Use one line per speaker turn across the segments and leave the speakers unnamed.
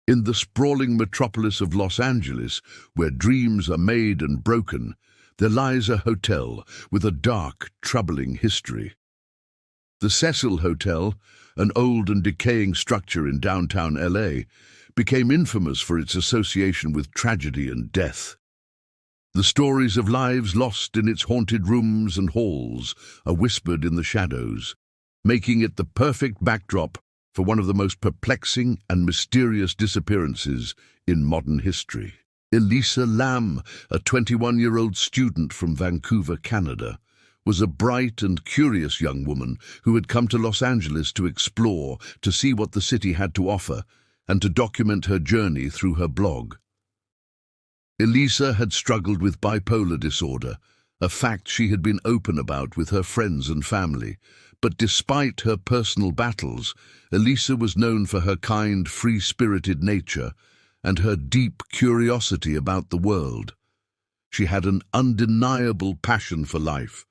In the sprawling metropolis of Los Angeles, where dreams are made and broken, there lies a hotel with a dark, troubling history. The Cecil Hotel, an old and decaying structure in downtown LA, became infamous for its association with tragedy and death. The stories of lives lost in its haunted rooms and halls are whispered in the shadows, making it the perfect backdrop for one of the most perplexing and mysterious disappearances in modern history. Elisa Lam, a 21-year-old student from Vancouver, Canada, was a bright and curious young woman who had come to Los Angeles to explore, to see what the city had to offer, and to document her journey through her blog. Elisa had struggled with bipolar disorder, a fact she had been open about with her friends and family. But despite her personal battles, Elisa was known for her kind, free-spirited nature and her deep curiosity about the world. She had an undeniable passion for life,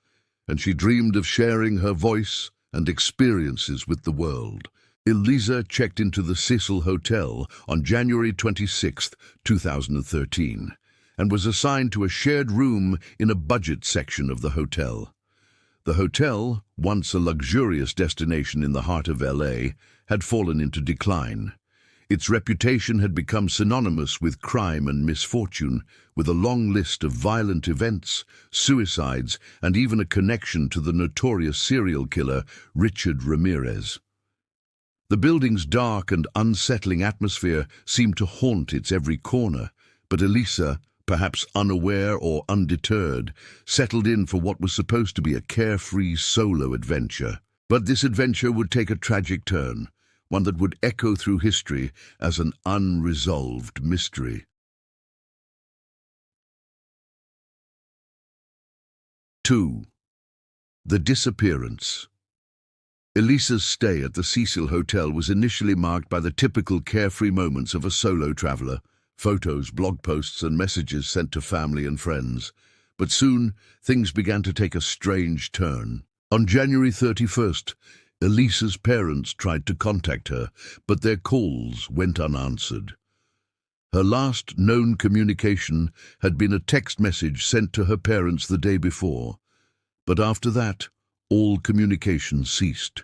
and she dreamed of sharing her voice and experiences with the world. Elisa checked into the Cecil Hotel on January 26, 2013, and was assigned to a shared room in a budget section of the hotel. The hotel, once a luxurious destination in the heart of LA, had fallen into decline. Its reputation had become synonymous with crime and misfortune, with a long list of violent events, suicides, and even a connection to the notorious serial killer Richard Ramirez. The building's dark and unsettling atmosphere seemed to haunt its every corner, but Elisa, perhaps unaware or undeterred, settled in for what was supposed to be a carefree solo adventure. But this adventure would take a tragic turn, one that would echo through history as an unresolved mystery. 2. The disappearance. Elisa's stay at the Cecil Hotel was initially marked by the typical carefree moments of a solo traveler: photos, blog posts, and messages sent to family and friends. But soon, things began to take a strange turn. On January 31st, Elisa's parents tried to contact her, but their calls went unanswered. Her last known communication had been a text message sent to her parents the day before, but after that, all communication ceased.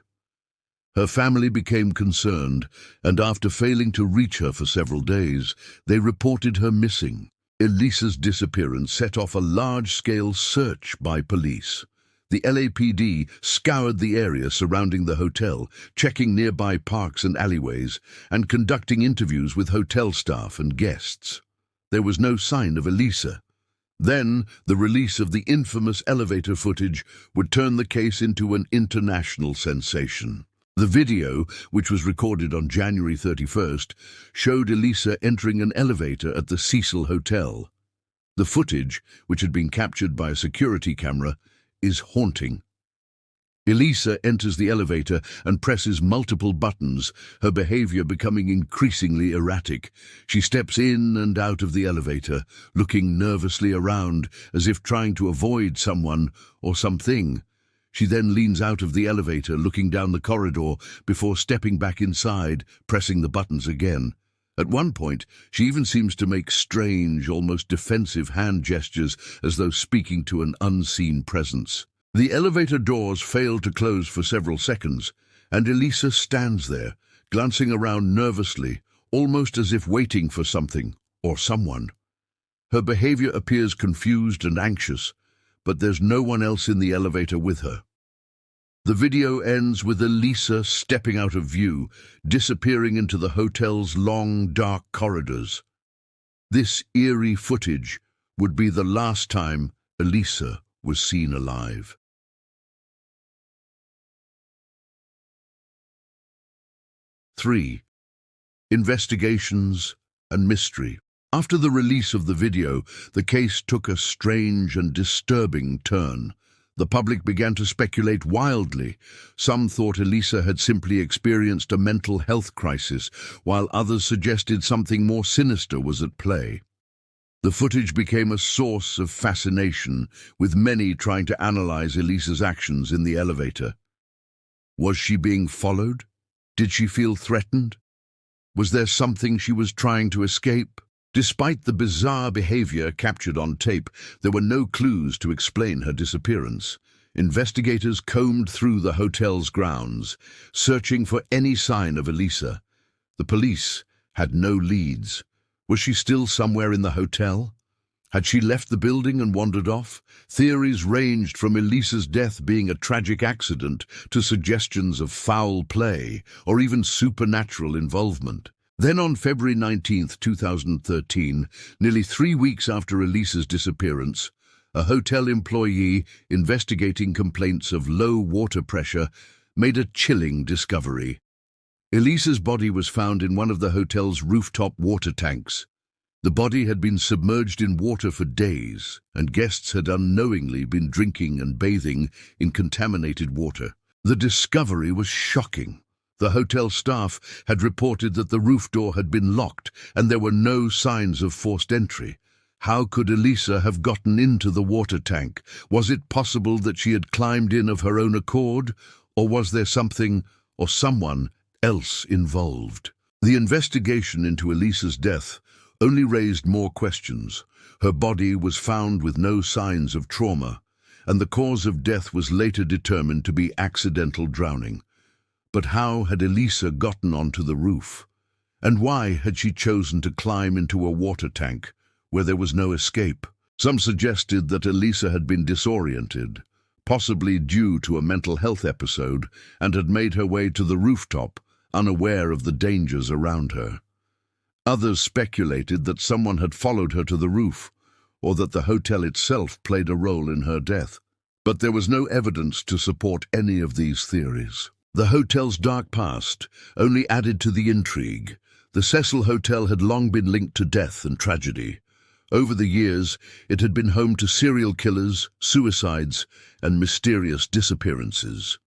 Her family became concerned, and after failing to reach her for several days, they reported her missing. Elisa's disappearance set off a large-scale search by police. The LAPD scoured the area surrounding the hotel, checking nearby parks and alleyways, and conducting interviews with hotel staff and guests. There was no sign of Elisa. Then, the release of the infamous elevator footage would turn the case into an international sensation. The video, which was recorded on January 31st, showed Elisa entering an elevator at the Cecil Hotel. The footage, which had been captured by a security camera, is haunting. Elisa enters the elevator and presses multiple buttons, her behavior becoming increasingly erratic. She steps in and out of the elevator, looking nervously around, as if trying to avoid someone or something. She then leans out of the elevator, looking down the corridor, before stepping back inside, pressing the buttons again. At one point, she even seems to make strange, almost defensive hand gestures, as though speaking to an unseen presence. The elevator doors fail to close for several seconds, and Elisa stands there, glancing around nervously, almost as if waiting for something or someone. Her behavior appears confused and anxious, but there's no one else in the elevator with her. The video ends with Elisa stepping out of view, disappearing into the hotel's long, dark corridors. This eerie footage would be the last time Elisa was seen alive. 3. Investigations and mystery. After the release of the video, the case took a strange and disturbing turn. The public began to speculate wildly. Some thought Elisa had simply experienced a mental health crisis, while others suggested something more sinister was at play. The footage became a source of fascination, with many trying to analyze Elisa's actions in the elevator. Was she being followed? Did she feel threatened? Was there something she was trying to escape? Despite the bizarre behavior captured on tape, there were no clues to explain her disappearance. Investigators combed through the hotel's grounds, searching for any sign of Elisa. The police had no leads. Was she still somewhere in the hotel? Had she left the building and wandered off? Theories ranged from Elisa's death being a tragic accident to suggestions of foul play or even supernatural involvement. Then on February 19th, 2013, nearly 3 weeks after Elisa's disappearance, a hotel employee investigating complaints of low water pressure made a chilling discovery. Elisa's body was found in one of the hotel's rooftop water tanks. The body had been submerged in water for days, and guests had unknowingly been drinking and bathing in contaminated water. The discovery was shocking. The hotel staff had reported that the roof door had been locked and there were no signs of forced entry. How could Elisa have gotten into the water tank? Was it possible that she had climbed in of her own accord, or was there something or someone else involved? The investigation into Elisa's death only raised more questions. Her body was found with no signs of trauma, and the cause of death was later determined to be accidental drowning. But how had Elisa gotten onto the roof? And why had she chosen to climb into a water tank where there was no escape? Some suggested that Elisa had been disoriented, possibly due to a mental health episode, and had made her way to the rooftop, unaware of the dangers around her. Others speculated that someone had followed her to the roof, or that the hotel itself played a role in her death. But there was no evidence to support any of these theories. The hotel's dark past only added to the intrigue. The Cecil Hotel had long been linked to death and tragedy. Over the years, it had been home to serial killers, suicides, and mysterious disappearances.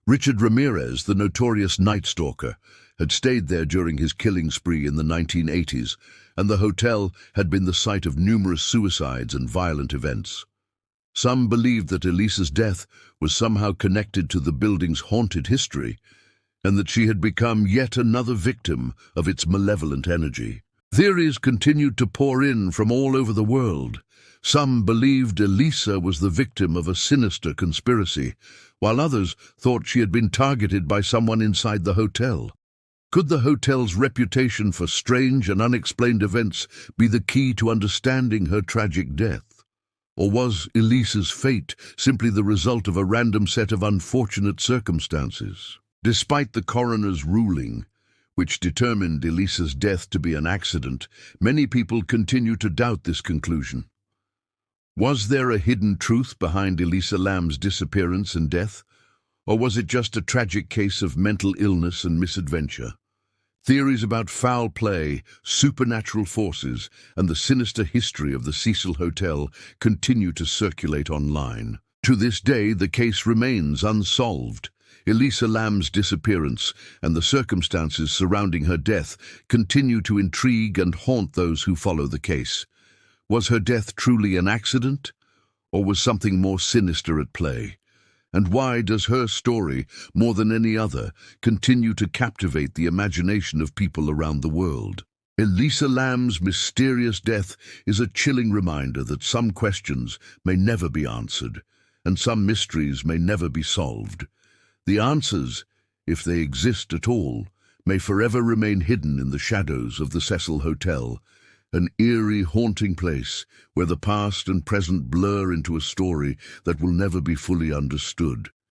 Richard Ramirez, the notorious Night Stalker, had stayed there during his killing spree in the 1980s, and the hotel had been the site of numerous suicides and violent events. Some believed that Elisa's death was somehow connected to the building's haunted history, and that she had become yet another victim of its malevolent energy. Theories continued to pour in from all over the world. Some believed Elisa was the victim of a sinister conspiracy, while others thought she had been targeted by someone inside the hotel. Could the hotel's reputation for strange and unexplained events be the key to understanding her tragic death? Or was Elisa's fate simply the result of a random set of unfortunate circumstances? Despite the coroner's ruling, which determined Elisa's death to be an accident, many people continue to doubt this conclusion. Was there a hidden truth behind Elisa Lam's disappearance and death, or was it just a tragic case of mental illness and misadventure? Theories about foul play, supernatural forces, and the sinister history of the Cecil Hotel continue to circulate online. To this day, the case remains unsolved. Elisa Lam's disappearance and the circumstances surrounding her death continue to intrigue and haunt those who follow the case. Was her death truly an accident, or was something more sinister at play? And why does her story, more than any other, continue to captivate the imagination of people around the world? Elisa Lam's mysterious death is a chilling reminder that some questions may never be answered, and some mysteries may never be solved. The answers, if they exist at all, may forever remain hidden in the shadows of the Cecil Hotel, an eerie, haunting place where the past and present blur into a story that will never be fully understood.